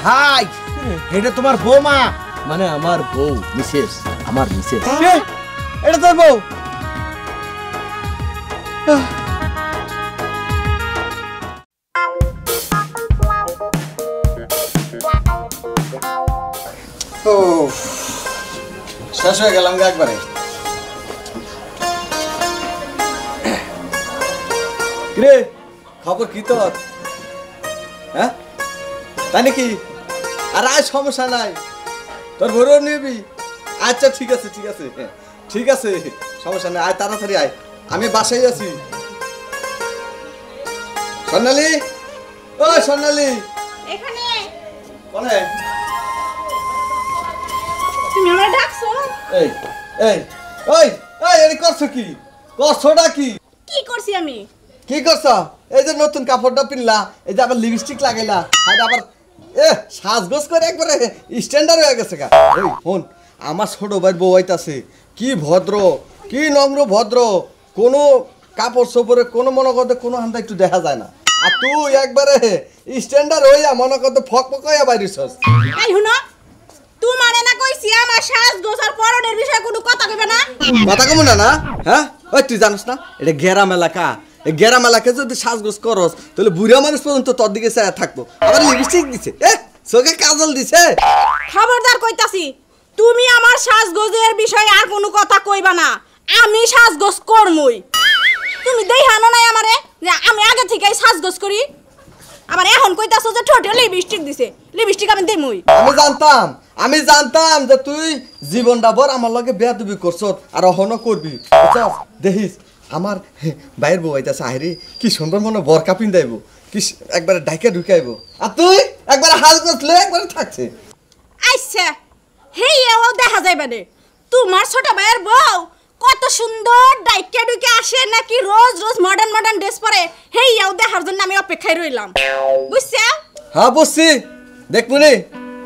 ভাই এটা তোমার বৌমা মানে আমার বউ মিসেস আমার মিসেস এটা তোর বউ শেষ হয়ে গেলাম একবারে রে খবর কি তোর হ্যাঁ তাই নাকি আর আজ সমস্যা নাই তোর বড় নিবি আচ্ছা ঠিক আছে ঠিক আছে ঠিক আছে সমস্যা নাই আয় তাড়াতাড়ি আয় আমি বাসায় আছি স্বর্ণালী ও স্বর্ণালী এখানে কোনে তুমি আমারে ডাকছো এই এই ওই এই এর করছ কি করছটা কি কি করছি আমি কি করছ এই যে নতুন কাপড়টা পিনলা এই যে আবার লিপস্টিক লাগাইলা আর আবার সাজগোজ করে একবারে স্ট্যান্ডার্ড হয়ে গেছে গা এই ফোন আমার ছোট ভাই বউ আইতাছে কি ভদ্র কি নম্র ভদ্র কোনো কাপড় চোপড়ে কোনো মনে করতে কোনো হান্দা একটু দেখা যায় না আর তুই একবারে স্ট্যান্ডার্ড হইয়া মনে করতে ফক ফক হইয়া বাইরিছস এই হুনো তোমারে না কইছি আমার সাজগোজ আর পরনের বিষয়ে কোনো কথা কইবে না কথা কম না হ্যাঁ ওই তুই জানিস না এটা গ্রাম এলাকা এই গ্রাম এলাকায় যদি সাজগোজ করস তাহলে বুড়া মানুষ পর্যন্ত তোর দিকে চায় থাকবো আবার লিপস্টিক দিছে চোখে কাজল দিছে খবরদার কইতাছি তুমি আমার সাজগোজের বিষয়ে আর কোনো কথা কইবা না আমি সাজগোজ করমুই তুমি দেখানো নাই আমারে যে আমি আগে থেকেই সাজগোজ করি আবার এখন কইতাছো যে ঠোঁটে লিপস্টিক দিছে লিপস্টিক আমি দেমুই আমি জানতাম যে তুই জীবনটা ভর আমার লগে বেয়াদবি করছ আর অহনো করবি দেখিস আমার বাইরের বউ আইতাছে আইরে কি সুন্দর মনে বরকা পিন্দাইব কি একবারে ডাইকা ঢুকাইব আর তুই একবারে হাল করলে একবারে থাকছে আইছে হেইও দেখা যাইবে না তোমার ছোট ভাইয়ের বউ কত সুন্দর ডাইকা ঢুকে আসে নাকি রোজ রোজ মডার্ন মডার্ন ড্রেস পরে হেইও দেখার জন্য আমি অপেক্ষায় রইলাম বুঝছো হ্যাঁ বুঝছি দেখবনি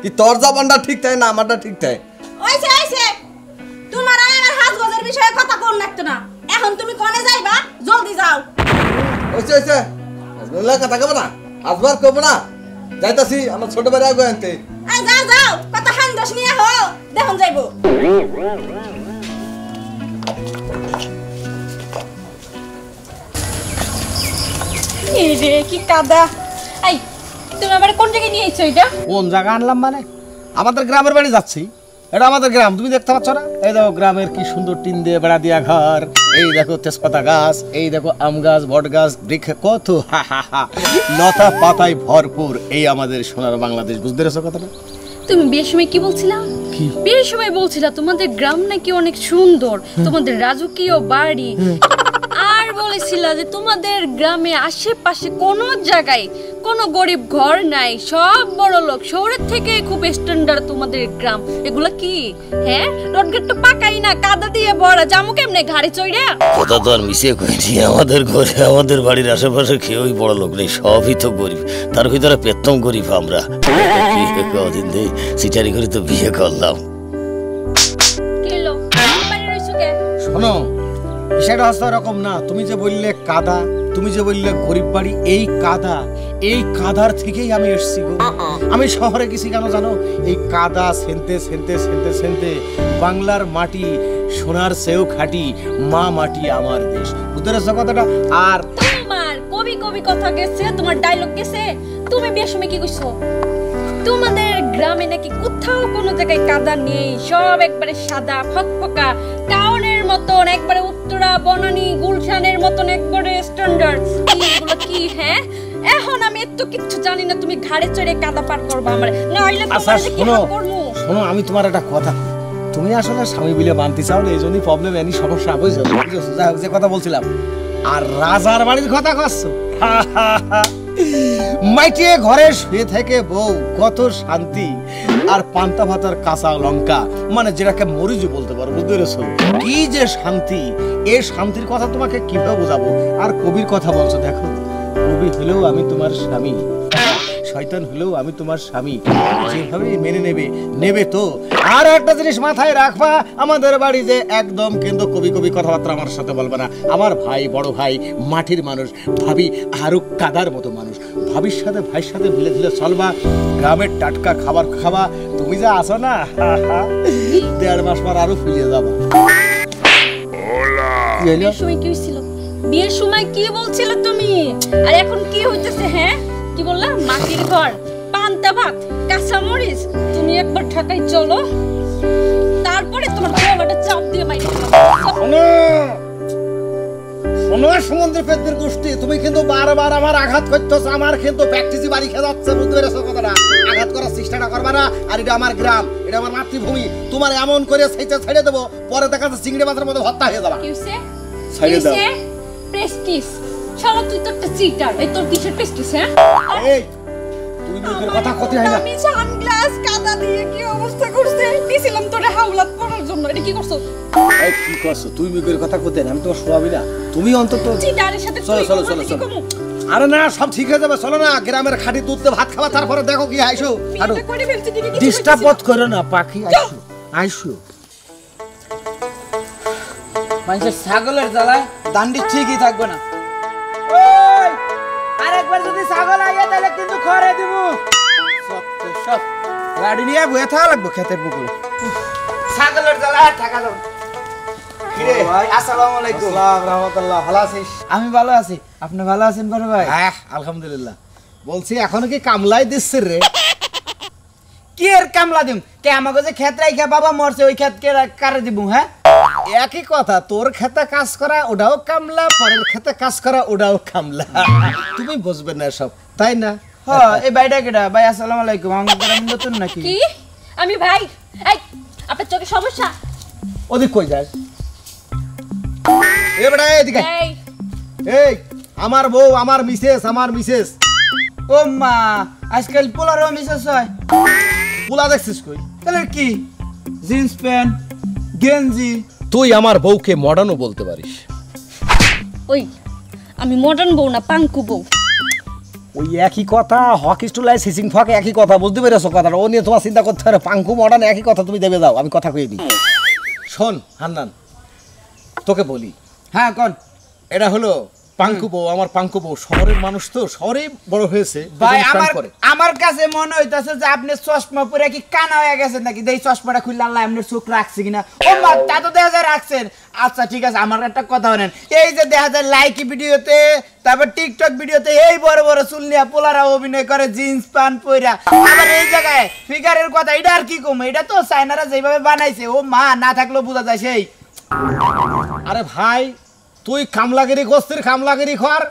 কি তোর জবানটা ঠিক তাই না আমারটা ঠিক তাই ওইছে তোমার আর আমার হাজগজের বিষয়ে কথা কোন লাগতো না এখন তুমি কোনে যাইবা জলদি যাও ওইছে আজবাল্লা কথা কব না আজবার কব না যাইতাছি আমার ছোট ভাই আগে আনতে আই যাও কত হান্দস নিয়ে হো দেখুন যাইবো এই রে কি কাদা আই তুমি আমারে কোন জায়গায় নিয়ে আইছো এটা কোন জায়গা আনলাম মানে আমাদের গ্রামের বাড়ি যাচ্ছি এটা আমাদের গ্রাম তুমি দেখতে পাচ্ছ না এই দেখো গ্রামের কি সুন্দর টিন দিয়ে বেড়া দিয়া ঘর এই দেখো তেজপাতা গাছ এই দেখো আম গাছ বট গাছ বৃক্ষ কত লতা পাতায় ভরপুর এই আমাদের সোনার বাংলাদেশ বুঝতে পেরেছো কথাটা তুমি বিয়ের সময় কি বলছিলা বিয়ের সময় বলছিলা তোমাদের গ্রাম নাকি অনেক সুন্দর তোমাদের রাজকীয় বাড়ি আর বলেছিলা যে তোমাদের গ্রামে আশেপাশে কোনো জায়গায় কোনো গরিব ঘর নাই সব বড় লোক শহরের থেকে খুব স্ট্যান্ডার্ড তোমাদের গ্রাম এগুলা কি হ্যাঁ রোডঘাট তো পাকাই না কাদা দিয়ে ভরা জামু কেমনে ঘাড়ে চইরা কথা তো আর মিশে কইছি আমাদের ঘরে আমাদের বাড়ির আশেপাশে কেউই বড় লোক নেই সবই তো গরিব তার ভিতরে পেতম গরিব আমরা কদিন ধরে সিটারি করে তো বিয়ে করলাম শোনো বিষয়টা হচ্ছে এরকম না তুমি যে বললে কাদা তুমি যে বললে গরিব বাড়ি এই কাদার থেকেই আমি এসেছি গো আমি শহরে গেছি কেন জানো এই কাদা সেনতে সেনতে সেনতে সেনতে বাংলার মাটি সোনার চেয়েও খাঁটি মা মাটি আমার দেশ বুঝতে পারছো কথাটা আর তোমার কবি কথা গেছে তোমার ডায়লগ গেছে তুমি বিয়ের সময় কি কইছো তোমাদের গ্রামে নাকি কোথাও কোনো জায়গায় কাদা নেই সব একবারে সাদা ফকফকা টাউনের মতন একবারে উত্তরা বনানী গুলশানের মতন একবারে স্ট্যান্ডার্ড এগুলো কি হ্যাঁ এখন আমি এত কিছু জানি না তুমি ঘাড়ে চড়ে কাদা পার করবা আমারে নাইলে তোমার কি করব শোনো আমি তোমার একটা কথা তুমি আসলে স্বামী বিলে বানতে চাও এইজন্যই প্রবলেম এনি সমস্যা বুঝছো যাই হোক যে কথা বলছিলাম আর রাজার বাড়ির কথা কইছো মাইটিয়ে ঘরে শুয়ে থেকে বউ কত শান্তি আর পান্তা ভাতার কাঁচা লঙ্কা মানে যেটাকে মরিচও বলতে পারো বুঝতে পেরেছো কি যে শান্তি এই শান্তির কথা তোমাকে কিভাবে বোঝাবো আর কবির কথা বলছো দেখো কবি হলেও আমি তোমার স্বামী শয়তান হলেও আমি তোমার স্বামী, যেভাবে মেনে নেবে তো। আর একটা জিনিস মাথায় রাখবা, আমাদের বাড়ি যে একদম কিন্তু কবি কবি কথাবার্তা আমার সাথে বলবে না। আমার ভাই, বড় ভাই মাটির মানুষ, ভাবি আরো কাদার মতো মানুষ। ভাবির সাথে ভাইয়ের সাথে মিলে ঝিলে চলবা, গ্রামের টাটকা খাবার খাবা। তুমি যা আসো না, 1.5 মাস পর আরো ফুলিয়ে যাবা। বিয়ের সময় কি হয়েছিল? বিয়ের সময় কি বলছিল তুমি, আর এখন কি হইতেছে? হ্যাঁ, কি বললাম? মাটির ঘর, পান্তা ভাত, কাঁচা মরিচ। তুমি একবার ঢাকায় চলো, তারপরে তোমার গলাটা চাপ দিয়ে মাইরে শোনো সমুদ্র পেটের গোষ্ঠী, তুমি কিন্তু বারবার আমার আঘাত করতেছ। আমার কিন্তু প্র্যাকটিসই বাড়ি খেয়ে যাচ্ছে, বুঝতে পেরেছো কথাটা? আঘাত করার চেষ্টাটা করবা না। আর এটা আমার গ্রাম, এটা আমার মাতৃভূমি। তোমার এমন করে ছেড়ে দেবো, পরে দেখা যাচ্ছে চিংড়ি মাছের মতো হত্যা হয়ে যাবা। ছেড়ে দাও। প্রেস্টিজ চলো, তুই তো একটা চিটার। এই তোর কিসের প্রেস্টিজ? হ্যাঁ, এই তুই মুখের কথা ক্ষতি হয় না। আমি সানগ্লাস কাদা দিয়ে কি অবস্থা করছে দিছিলাম তোরে হাওলাত পড়ার জন্য। এটা কি করছো? এই কি করছো? তুই মুখের কথা ক্ষতি না, আমি তোমার শোয়াবি না। তুমি অন্তত চিটারের সাথে চলো চলো চলো চলো। আরে না, সব ঠিক হয়ে যাবে, চলো না। গ্রামের খাঁটি দুধ দিয়ে ভাত খাবা, তারপরে দেখো কি আইসো। হাঁটো, বিয়েটা করে ফেলছি দিদি, কিছু ডিস্টার্ব হইতেছে করো না পাখি। আইসো আইসো। মানুষের ছাগলের জ্বালায় দান্ডি ঠিকই থাকবে না। আরেকবার যদি ছাগল আইয়া তাহলে কিন্তু খড়ে দিব। সব গাড়ি নিয়ে বয়ে থাকা লাগবে ক্ষেতের পুকুরে। ছাগলের জ্বালায় থাকা যাবে। কিরে ভাই, আসসালামু আলাইকুম। আসসালাম রাহমাতুল্লাহ। ভালো আছিস? আমি ভালো আছি, আপনি ভালো আছেন বড় ভাই? হ্যাঁ আলহামদুলিল্লাহ। বলছি এখনো কি কামলাই দিচ্ছে রে? কি এর কামলা দিম? কে আমাকে যে ক্ষেত রাইখা বাবা মরছে, ওই ক্ষেত কে কারে দিব? হ্যাঁ, একই কথা। তোর খেতে কাজ করা ওটাও কামলা, পরের খেতে কাজ করা ওটাও কামলা। তুমি বুঝবে না সব, তাই না? হ্যাঁ। এই ভাইটা কেডা? ভাই আসসালামু আলাইকুম। আমাদের গ্রাম নতুন নাকি? কি? আমি ভাই? এই আপনার চোখে সমস্যা? ওদিক কই যায়? এ বেটা এদিকে। এই এই আমার বউ, আমার মিসেস। ও মা, আজকাল পোলারও মিসেস হয়? পোলা দেখছিস কই? তাহলে কি? জিন্স প্যান্ট, গেঞ্জি। তুই আমার বউকে মডার্নও বলতে পারিস। ওই আমি মডার্ন বউ না, পাঙ্কু বউ। ওই একই কথা, হকি স্টুলাই সিসিং ফকে একই কথা, বুঝতে পেরেছো কথাটা? ও নিয়ে তোমার চিন্তা করতে হবে। পাঙ্কু মডার্ন একই কথা, তুমি দেবে দাও, আমি কথা কই দিই। শোন হান্নান, তোকে বলি। হ্যাঁ কোন? এটা হলো পাঙ্কু বউ, আমার পাঙ্কু বউ। শহরের মানুষ তো, শহরেই বড় হয়েছে। ভাই এজন্য প্যান্ট আমার পরে। আমার কাছে মনে হইতাছে যে আপনি চশমা পরে কি কানা হয়ে গেছেন নাকি? দেই চশমাটা খুললে আল্লাহ আপনার চোখ রাখছে কিনা। ও মা, তা তো দেখা যায় রাখছেন। আচ্ছা ঠিক আছে, আমার একটা কথা বলেন। এই যে দেখা যায় লাইকি ভিডিওতে, তারপর টিকটক ভিডিওতে এই বড় বড় চুল নিয়ে পোলারা অভিনয় করে জিন্স প্যান্ট পইরা, আবার এই জায়গায় ফিগারের কথা, এটা আর কি কম? এটা তো চাইনারা যেভাবে বানাইছে, ও মা, না থাকলেও বোঝা যায় সেই। আরে ভাই, তুই কামলাগিরি গোস্তির কামলাগিরি খর,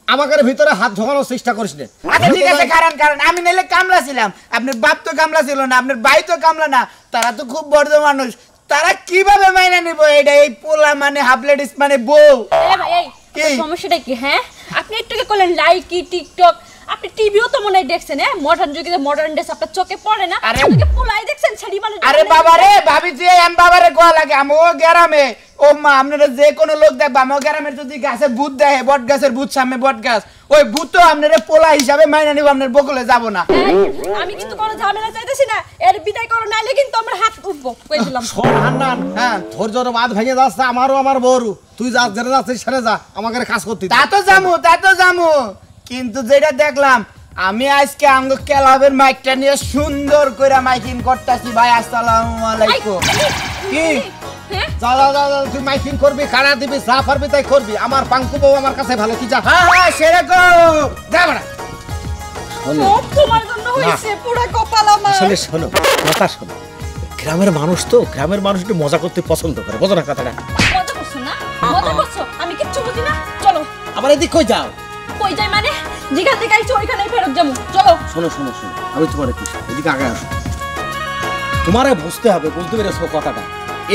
আমাদের ভিতরে হাত ঢোকানোর চেষ্টা করিস না। আচ্ছা ঠিক আছে, কারণ আমি নাইলে কামলা ছিলাম, আপনার বাপ তো কামলা ছিল না, আপনার ভাই তো কামলা না, তারা তো খুব বড় মানুষ। তারা কিভাবে মাইনা নিব এটা? এই পোলা মানে হাফ লেডিস মানে বউ। এ ভাই, এই কি? আপনার সমস্যাটা কি? হ্যাঁ, আপনি একটু কি করলেন লাইকি টিকটক, আপনি টিভিও তো মনে হয় দেখছেন। হ্যাঁ, মডার্ন যুগে মডার্ন ড্রেস আপনার চোখে পড়ে না? আরে আপনি কি পোলাই দেখছেন ছেড়ি মানে? আরে বাবা রে, ভাবি যে আমি বাবারে গোয়া লাগে, আমিও গ্রামে। ও মা, আপনারা যে কোনো লোক দেখবা, আমার গ্রামের যদি গাছে ভূত দেখে, বট গাছের ভূত, সামনে বট গাছ, ওই ভূত তো আপনারা পোলা হিসাবে মাইনা নিব, আপনার বকলে যাব না। আমি কিন্তু কোনো ঝামেলা চাইতেছি না, এর বিদায় করো, নাইলে কিন্তু আমরা হাত উঠবো, কই দিলাম। শোন হান্নান, হ্যাঁ ধৈর্যর বাঁধ ভেঙে যাচ্ছে আমারও, আমার বউরও। তুই যা যেতে যাচ্ছিস সেরে যা, আমাকে কাজ করতে দে। তা তো জামু, কিন্তু যেটা দেখলাম, আমি আজকে আঙ্গ ক্লাবের মাইকটা নিয়ে সুন্দর করে মাইকিং করতেছি। ভাই আসসালামু আলাইকুম। কি? হ্যাঁ, যা যা যা যা, তুই মাইকিং করবি, কারা দিবি, যা পারবি তাই করবি। আমার পাঙ্কু বউ আমার কাছে ভালো, কি যা। হ্যাঁ সেরকম। যা বেটা। শোনো, সব তোমার জন্য হইছে, পুরা কপাল আমার। আসলে শোনো, কথা শোনো। গ্রামের মানুষ তো, গ্রামের মানুষ একটু মজা করতে পছন্দ করে, বোঝো না কথাটা? মজা করছো না? মজা করছো? আমি কিচ্ছু বুঝি না। চলো। আবার এদিক কই যাও? কই যাই মানে? যেখান থেকে আইছো ওইখানেই ফেরত যাবো। চলো। শোনো শোনো শোনো, আমি তোমার একটু এদিকে আগে আসো। তোমারে বুঝতে হবে, বুঝতে পেরেছো কথাটা?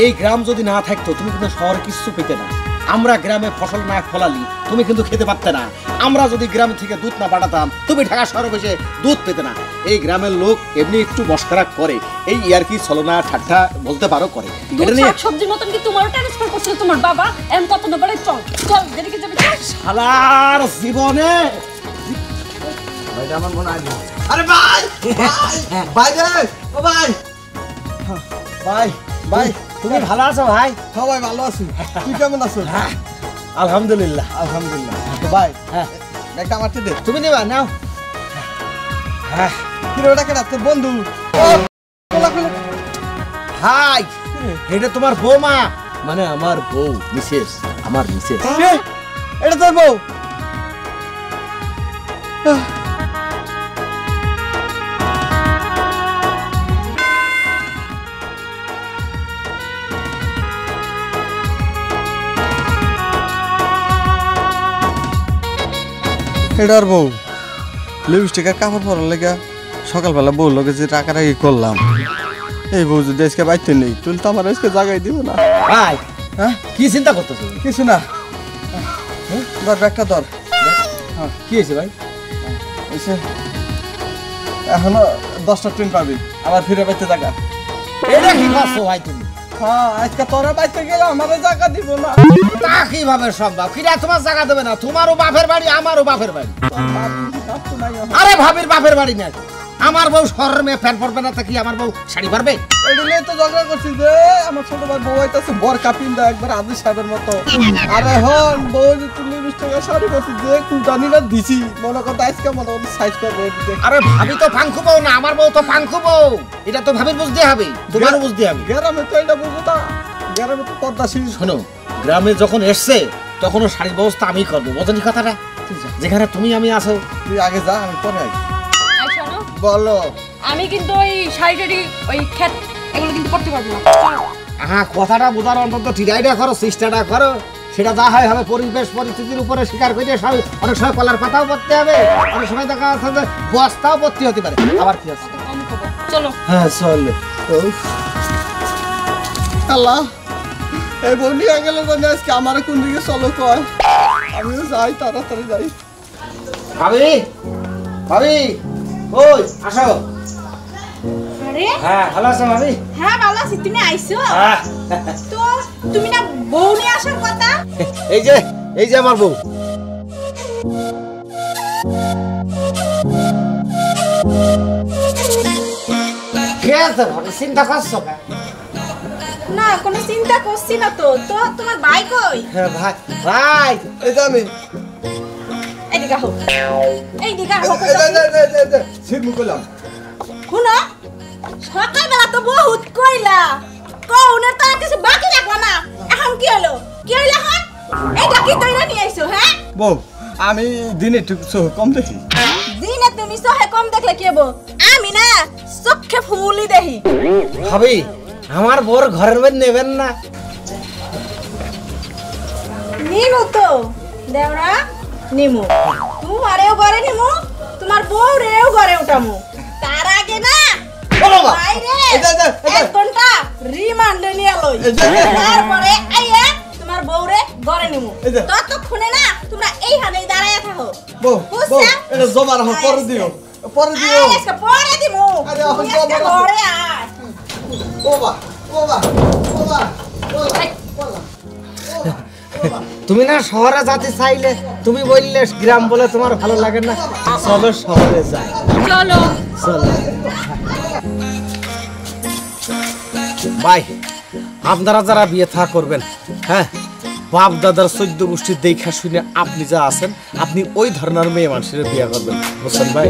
এই গ্রাম যদি না থাকতো তুমি কিন্তু শহরে কিচ্ছু পেতে না। আমরা গ্রামে ফসল না ফলালি তুমি কিন্তু খেতে পারতে না। আমরা যদি গ্রাম থেকে দুধ না পাঠাতাম তুমি ঢাকা শহরে বসে দুধ পেতে না। এই গ্রামের লোক এমনি একটু মস্করা করে, এই ইয়ার্কি ছলনা ঠাট্টা বলতে পারো করে। এটা নিয়ে সবজির মতন কি তোমারও ট্রান্সফার করছিল তোমার বাবা? এম কত ব্যাপারে চল চল, যেদিকে যাবে চল। শালার জীবনে ভাইটা আমার মনে হয় আরে ভাই ভাই রে ও ভাই ভাই ভাই তুমি ভালো আছো ভাই? সবাই ভালো আছি তুই কেমন আছো আলহামদুলিল্লাহ। আলহামদুলিল্লাহ তো ভাই হ্যাঁ একটা আমারটা দে তুমি নেবা নাও। হ্যাঁ কিরে ওটা কেডা তোর বন্ধু ও কোলা কোলা হাই, এটা তোমার বৌমা, মানে আমার বউ, মিসেস, আমার মিসেস। এটা তোর বউ এটার বউ লিপস্টিকের কাপড় পরার লেগে সকালবেলা বউ লোকে যে টাকাটা করলাম এই বউ যদি আজকে বাইতে নেই তুই তো আমার আজকে জায়গায় দিব না ভাই হ্যাঁ কি চিন্তা করতেছো? কিছু না ধর ব্যাগটা ধর কি হয়েছে ভাই? এসে এখনো 10টা ট্রেন পাবি আবার ফিরে পাইতে জায়গা এটা কি করছো ভাই তুমি? হ্যাঁ আজকে তোরা বাইতে গেলে আমাদের জায়গা দিব না তা কিভাবে সম্ভব? কিরা তোমার জায়গা দেবে না? তোমারও বাপের বাড়ি, আমারও বাপের বাড়ি। আরে ভাবির বাপের বাড়ি না, আমার বউ শহরের মেয়ে ফ্যান পরবে না, তা কি আমার বউ শাড়ি পারবে? এটা নিয়ে তো ঝগড়া করছি যে আমার ছোট ভাই বউ হইতাছে বর কাপিন দা একবার আদি সাহেবের মতো আর এখন বউ যে তুই লিপস্টিকের শাড়ি করছি যে কুটানিটা দিছি মনে কথা আজকে মনে কথা সাইজ করবো আরে ভাবি তো পাঙ্খু বউ না, আমার বউ তো পাঙ্খু বউ। এটা তো ভাবির বুঝতে হবে, তোমারও বুঝতে হবে। গ্রামে তো এটা বুঝো না গ্রামে তো পদ্মাশীল শোনো, গ্রামে যখন এসছে তখনও শাড়ির ব্যবস্থা আমি করবো, বোঝনি কথাটা? যেখানে তুমি আমি আসো। তুই আগে যা আমি পরে আগে আর শোনো, বলো। আমি কিন্তু ওই শাড়ি ওই খ্যাত এগুলো কিন্তু পড়তে পারবো না। চলো। হ্যাঁ, কথাটা বোঝার অন্তত ঠিকাইটা করো, চেষ্টাটা করো। সেটা যা হয় হবে, পরিবেশ পরিস্থিতির উপরে স্বীকার করে সবাই। অনেক সময় কলার পাতাও পড়তে হবে, অনেক সময় দেখা যাচ্ছে যে বস্তাও পড়তে হতে পারে। আবার কি আছে? কম খাবো। চলো। হ্যাঁ চলো। আল্লাহ এই বউ নিয়ে গেলে জানি আজকে আমার কোন দিকে চলো কয় আমিও যাই তাড়াতাড়ি যাই ভাবি, ভাবি, ওই আসো। আরে হ্যাঁ, ভালো আছো ভাবি? হ্যাঁ ভালো আছি, তুমি আইছো? হ্যাঁ। তো তুমি না বউ নিয়ে আসার কথা? এই যে আমার বউ। কে আছে? চিন্তা করছো? না কোনো চিন্তা করছি না তো। তো তোমার ভাই কই? হ্যাঁ ভাই, ভাই এই যে আমি এইদিকে আহো, এইদিকে আহো। সিট মুকলাম শুনো, সকালবেলা তো বহুত কইলা, কওনের তো আর কিছু বাকি রাখলা না। এখন কি হলো? কি হইলো এখন? এটা কি তৈরা নিয়ে আইছো? হ্যাঁ, বউ আমি দিনে একটু কম দেখি দিনে তুমি চোখে কম দেখলে কি হবো? আমি না চোখে ফুলি দেখি। ভাবি, আমার বোর ঘরের মধ্যে নেবেন না? নিমু তো দেওরা, নিমু তোমারেও ঘরে নিমু, তোমার বউ রেও ঘরে উঠামু। তার আগে না বাইরে এক ঘন্টা রিমান্ডে নিয়ে লই, তারপরে আইয়া তোমার বউরে ঘরে নিমু। ততক্ষণে না তোমরা এইখানেই দাঁড়ায় থাকো। বউ বুঝছো? এটা জমা রাখো পরে দিও পরে দিও আজকে পরে দিমু। আরে, এখন তুই আজকে জমা রাখো। ঘরে আয়। বাবা বাবা বাবা তুমি না শহরে যেতে চাইলে, তুমি বললে গ্রাম বলে তোমার ভালো লাগে না। চলো শহরে যাই। চলো। চলো ভাই, আপনারা যারা বিয়ে থা করবেন, হ্যাঁ, বাপ দাদার 14 গোষ্ঠীর দেখা শুনে আপনি যা আছেন, আপনি ওই ধরনের মেয়ে মানুষের বিয়ে করবেন, বুঝছেন ভাই?